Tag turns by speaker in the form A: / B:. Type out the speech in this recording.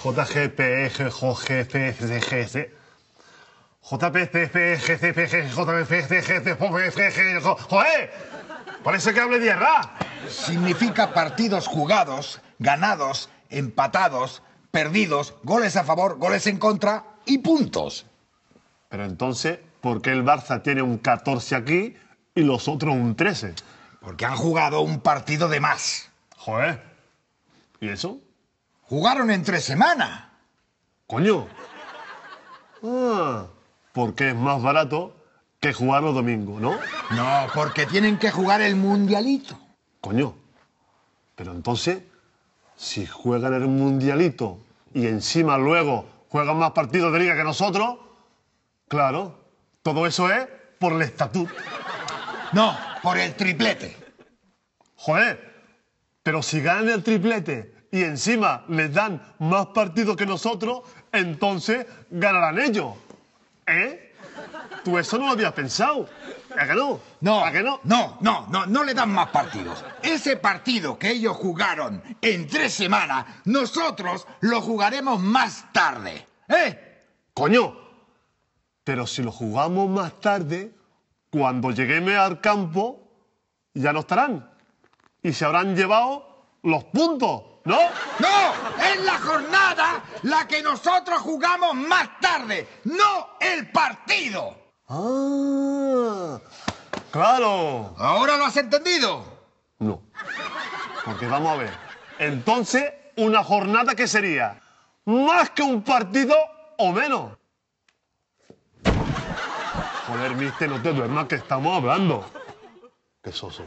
A: JGPG, JGPG, ¡joder! Parece que hable de guerra.
B: Significa partidos jugados, ganados, empatados, perdidos, goles a favor, goles en contra y puntos.
A: Pero entonces, ¿por qué el Barça tiene un 14 aquí y los otros un 13?
B: Porque han jugado un partido de más.
A: Joder. ¿Y eso?
B: Jugaron entre semana.
A: Coño. Ah, porque es más barato que jugar los domingos, ¿no?
B: No, porque tienen que jugar el mundialito.
A: Coño. Pero entonces, si juegan el mundialito y encima luego juegan más partidos de liga que nosotros, claro, todo eso es por el estatuto.
B: No, por el triplete.
A: Joder, pero si ganan el triplete y encima les dan más partidos que nosotros, entonces ganarán ellos. ¿Eh? Tú eso no lo habías pensado. ¿A que no?
B: No,
A: ¿A que no?
B: no le dan más partidos. Ese partido que ellos jugaron en 3 semanas, nosotros lo jugaremos más tarde. ¿Eh?
A: Coño, pero si lo jugamos más tarde, cuando lleguemos al campo, ya no estarán. Y se habrán llevado los puntos, ¿no?
B: ¡No! ¡Es la jornada la que nosotros jugamos más tarde! ¡No el partido!
A: ¡Ah! ¡Claro!
B: ¿Ahora lo has entendido?
A: No. Porque vamos a ver. Entonces, una jornada que sería más que un partido o menos. Joder, mister, no te duermas que estamos hablando. Qué soso.